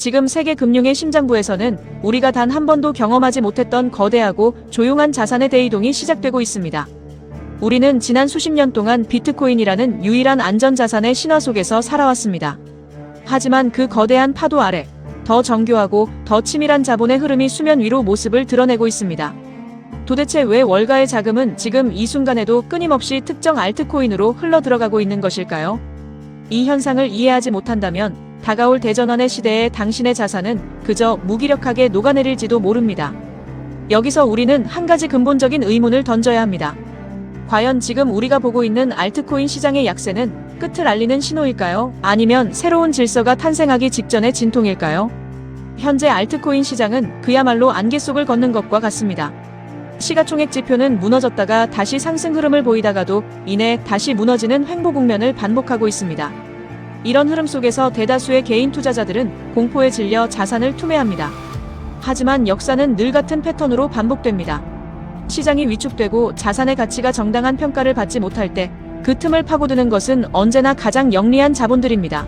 지금 세계 금융의 심장부에서는 우리가 단 한 번도 경험하지 못했던 거대하고 조용한 자산의 대이동이 시작되고 있습니다. 우리는 지난 수십 년 동안 비트코인이라는 유일한 안전자산의 신화 속에서 살아왔습니다. 하지만 그 거대한 파도 아래 더 정교하고 더 치밀한 자본의 흐름이 수면 위로 모습을 드러내고 있습니다. 도대체 왜 월가의 자금은 지금 이 순간에도 끊임없이 특정 알트코인으로 흘러들어가고 있는 것일까요? 이 현상을 이해하지 못한다면 다가올 대전환의 시대에 당신의 자산은 그저 무기력하게 녹아내릴지도 모릅니다. 여기서 우리는 한 가지 근본적인 의문을 던져야 합니다. 과연 지금 우리가 보고 있는 알트코인 시장의 약세는 끝을 알리는 신호일까요? 아니면 새로운 질서가 탄생하기 직전의 진통일까요? 현재 알트코인 시장은 그야말로 안개 속을 걷는 것과 같습니다. 시가총액 지표는 무너졌다가 다시 상승 흐름을 보이다가도 이내 다시 무너지는 횡보 국면을 반복하고 있습니다. 이런 흐름 속에서 대다수의 개인 투자자들은 공포에 질려 자산을 투매합니다. 하지만 역사는 늘 같은 패턴으로 반복됩니다. 시장이 위축되고 자산의 가치가 정당한 평가를 받지 못할 때 그 틈을 파고드는 것은 언제나 가장 영리한 자본들입니다.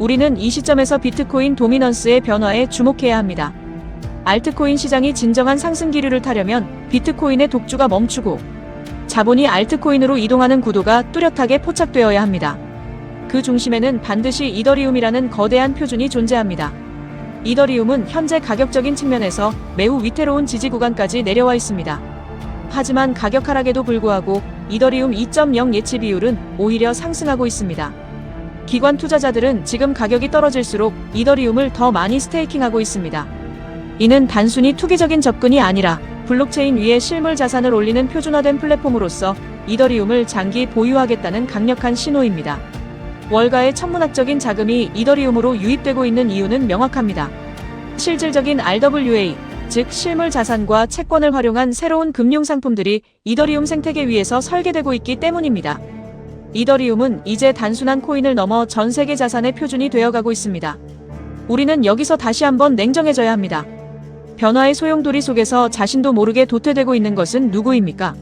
우리는 이 시점에서 비트코인 도미넌스의 변화에 주목해야 합니다. 알트코인 시장이 진정한 상승 기류를 타려면 비트코인의 독주가 멈추고 자본이 알트코인으로 이동하는 구도가 뚜렷하게 포착되어야 합니다. 그 중심에는 반드시 이더리움이라는 거대한 표준이 존재합니다. 이더리움은 현재 가격적인 측면에서 매우 위태로운 지지 구간까지 내려와 있습니다. 하지만 가격 하락에도 불구하고 이더리움 2.0 예치 비율은 오히려 상승하고 있습니다. 기관 투자자들은 지금 가격이 떨어질수록 이더리움을 더 많이 스테이킹하고 있습니다. 이는 단순히 투기적인 접근이 아니라 블록체인 위에 실물 자산을 올리는 표준화된 플랫폼으로서 이더리움을 장기 보유하겠다는 강력한 신호입니다. 월가의 천문학적인 자금이 이더리움으로 유입되고 있는 이유는 명확합니다. 실질적인 RWA, 즉 실물 자산과 채권을 활용한 새로운 금융 상품들이 이더리움 생태계 위에서 설계되고 있기 때문입니다. 이더리움은 이제 단순한 코인을 넘어 전 세계 자산의 표준이 되어가고 있습니다. 우리는 여기서 다시 한번 냉정해져야 합니다. 변화의 소용돌이 속에서 자신도 모르게 도태되고 있는 것은 누구입니까?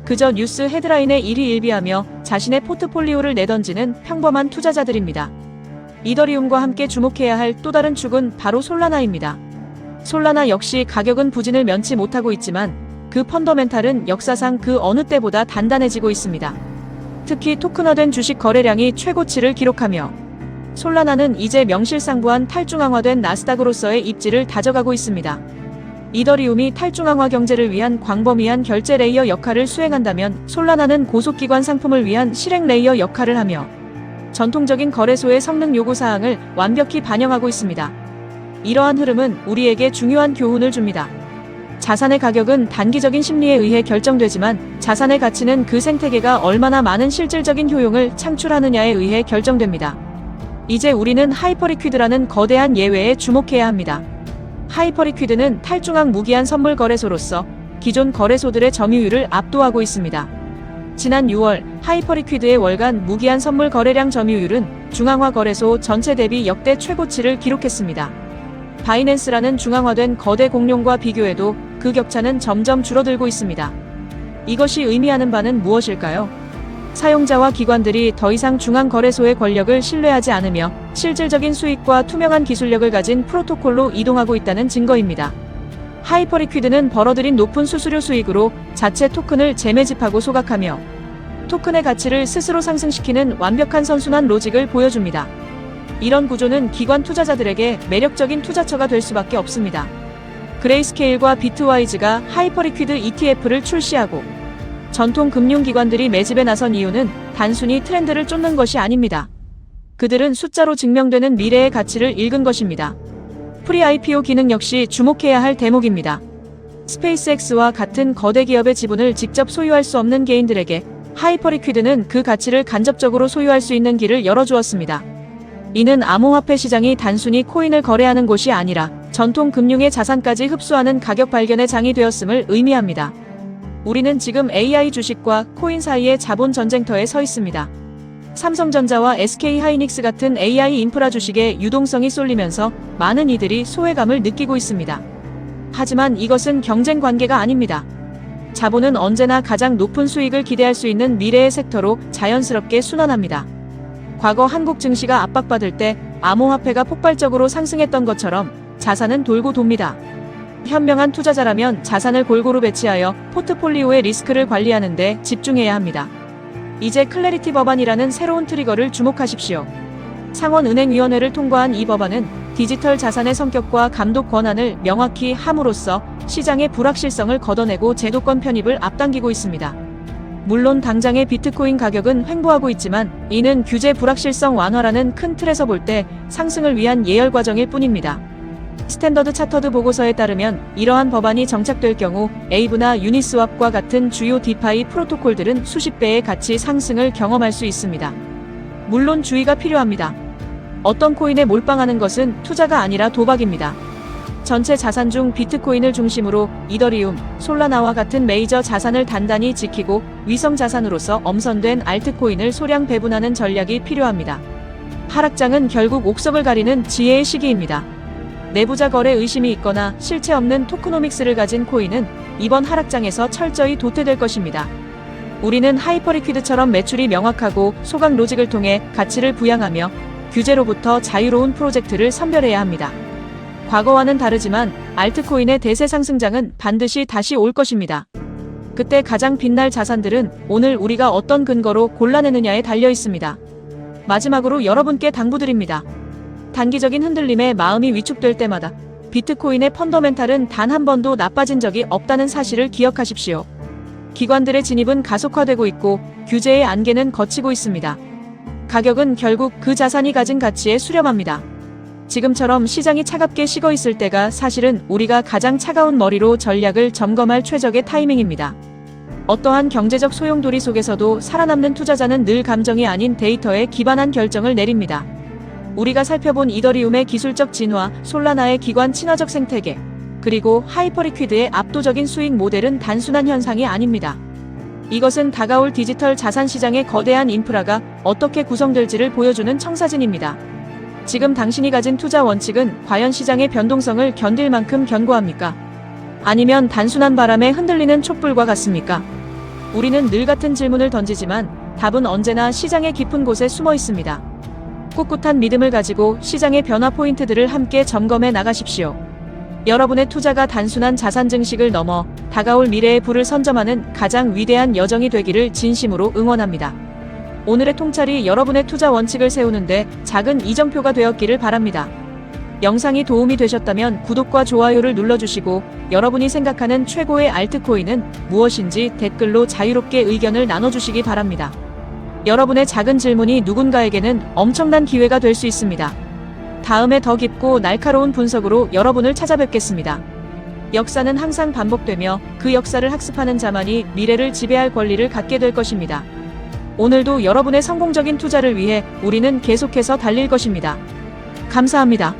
그저 뉴스 헤드라인에 일희일비하며 자신의 포트폴리오를 내던지는 평범한 투자자들입니다. 이더리움과 함께 주목해야 할 또 다른 축은 바로 솔라나입니다. 솔라나 역시 가격은 부진을 면치 못하고 있지만 그 펀더멘탈은 역사상 그 어느 때보다 단단해지고 있습니다. 특히 토큰화된 주식 거래량이 최고치를 기록하며 솔라나는 이제 명실상부한 탈중앙화된 나스닥으로서의 입지를 다져가고 있습니다. 이더리움이 탈중앙화 경제를 위한 광범위한 결제 레이어 역할을 수행한다면 솔라나는 고속기관 상품을 위한 실행 레이어 역할을 하며 전통적인 거래소의 성능 요구사항을 완벽히 반영하고 있습니다. 이러한 흐름은 우리에게 중요한 교훈을 줍니다. 자산의 가격은 단기적인 심리에 의해 결정되지만 자산의 가치는 그 생태계가 얼마나 많은 실질적인 효용을 창출하느냐에 의해 결정됩니다. 이제 우리는 하이퍼리퀴드라는 거대한 예외에 주목해야 합니다. 하이퍼리퀴드는 탈중앙 무기한 선물 거래소로서 기존 거래소들의 점유율을 압도하고 있습니다. 지난 6월 하이퍼리퀴드의 월간 무기한 선물 거래량 점유율은 중앙화 거래소 전체 대비 역대 최고치를 기록했습니다. 바이낸스라는 중앙화된 거대 공룡과 비교해도 그 격차는 점점 줄어들고 있습니다. 이것이 의미하는 바는 무엇일까요? 사용자와 기관들이 더 이상 중앙 거래소의 권력을 신뢰하지 않으며 실질적인 수익과 투명한 기술력을 가진 프로토콜로 이동하고 있다는 증거입니다. 하이퍼리퀴드는 벌어들인 높은 수수료 수익으로 자체 토큰을 재매집하고 소각하며 토큰의 가치를 스스로 상승시키는 완벽한 선순환 로직을 보여줍니다. 이런 구조는 기관 투자자들에게 매력적인 투자처가 될 수밖에 없습니다. 그레이스케일과 비트와이즈가 하이퍼리퀴드 ETF를 출시하고 전통 금융기관들이 매집에 나선 이유는 단순히 트렌드를 쫓는 것이 아닙니다. 그들은 숫자로 증명되는 미래의 가치를 읽은 것입니다. 프리-IPO 기능 역시 주목해야 할 대목입니다. 스페이스X와 같은 거대 기업의 지분을 직접 소유할 수 없는 개인들에게 하이퍼리퀴드는 그 가치를 간접적으로 소유할 수 있는 길을 열어주었습니다. 이는 암호화폐 시장이 단순히 코인을 거래하는 곳이 아니라 전통 금융의 자산까지 흡수하는 가격 발견의 장이 되었음을 의미합니다. 우리는 지금 AI 주식과 코인 사이의 자본 전쟁터에 서 있습니다. 삼성전자와 SK하이닉스 같은 AI 인프라 주식의 유동성이 쏠리면서 많은 이들이 소외감을 느끼고 있습니다. 하지만 이것은 경쟁 관계가 아닙니다. 자본은 언제나 가장 높은 수익을 기대할 수 있는 미래의 섹터로 자연스럽게 순환합니다. 과거 한국 증시가 압박받을 때 암호화폐가 폭발적으로 상승했던 것처럼 자산은 돌고 돕니다. 현명한 투자자라면 자산을 골고루 배치하여 포트폴리오의 리스크를 관리하는 데 집중해야 합니다. 이제 클래리티 법안이라는 새로운 트리거를 주목하십시오. 상원은행위원회를 통과한 이 법안은 디지털 자산의 성격과 감독 권한을 명확히 함으로써 시장의 불확실성을 걷어내고 제도권 편입을 앞당기고 있습니다. 물론 당장의 비트코인 가격은 횡보하고 있지만 이는 규제 불확실성 완화라는 큰 틀에서 볼 때 상승을 위한 예열 과정일 뿐입니다. 스탠더드 차터드 보고서에 따르면 이러한 법안이 정착될 경우 에이브나 유니스왑과 같은 주요 디파이 프로토콜들은 수십 배의 가치 상승을 경험할 수 있습니다. 물론 주의가 필요합니다. 어떤 코인에 몰빵하는 것은 투자가 아니라 도박입니다. 전체 자산 중 비트코인을 중심으로 이더리움, 솔라나와 같은 메이저 자산을 단단히 지키고 위성 자산으로서 엄선된 알트코인을 소량 배분하는 전략이 필요합니다. 하락장은 결국 옥석을 가리는 지혜의 시기입니다. 내부자 거래 의심이 있거나 실체 없는 토크노믹스를 가진 코인은 이번 하락장에서 철저히 도태될 것입니다. 우리는 하이퍼리퀴드처럼 매출이 명확하고 소강 로직을 통해 가치를 부양하며 규제로부터 자유로운 프로젝트를 선별해야 합니다. 과거와는 다르지만 알트코인의 대세 상승장은 반드시 다시 올 것입니다. 그때 가장 빛날 자산들은 오늘 우리가 어떤 근거로 골라내느냐에 달려 있습니다. 마지막으로 여러분께 당부드립니다. 단기적인 흔들림에 마음이 위축될 때마다 비트코인의 펀더멘탈은 단 한 번도 나빠진 적이 없다는 사실을 기억하십시오. 기관들의 진입은 가속화되고 있고 규제의 안개는 걷히고 있습니다. 가격은 결국 그 자산이 가진 가치에 수렴합니다. 지금처럼 시장이 차갑게 식어 있을 때가 사실은 우리가 가장 차가운 머리로 전략을 점검할 최적의 타이밍입니다. 어떠한 경제적 소용돌이 속에서도 살아남는 투자자는 늘 감정이 아닌 데이터에 기반한 결정을 내립니다. 우리가 살펴본 이더리움의 기술적 진화, 솔라나의 기관 친화적 생태계, 그리고 하이퍼리퀴드의 압도적인 수익 모델은 단순한 현상이 아닙니다. 이것은 다가올 디지털 자산 시장의 거대한 인프라가 어떻게 구성될지를 보여주는 청사진입니다. 지금 당신이 가진 투자 원칙은 과연 시장의 변동성을 견딜 만큼 견고합니까? 아니면 단순한 바람에 흔들리는 촛불과 같습니까? 우리는 늘 같은 질문을 던지지만 답은 언제나 시장의 깊은 곳에 숨어 있습니다. 꿋꿋한 믿음을 가지고 시장의 변화 포인트들을 함께 점검해 나가십시오. 여러분의 투자가 단순한 자산 증식을 넘어 다가올 미래의 불을 선점하는 가장 위대한 여정이 되기를 진심으로 응원합니다. 오늘의 통찰이 여러분의 투자 원칙을 세우는데 작은 이정표가 되었기를 바랍니다. 영상이 도움이 되셨다면 구독과 좋아요를 눌러주시고 여러분이 생각하는 최고의 알트코인은 무엇인지 댓글로 자유롭게 의견을 나눠주시기 바랍니다. 여러분의 작은 질문이 누군가에게는 엄청난 기회가 될 수 있습니다. 다음에 더 깊고 날카로운 분석으로 여러분을 찾아뵙겠습니다. 역사는 항상 반복되며 그 역사를 학습하는 자만이 미래를 지배할 권리를 갖게 될 것입니다. 오늘도 여러분의 성공적인 투자를 위해 우리는 계속해서 달릴 것입니다. 감사합니다.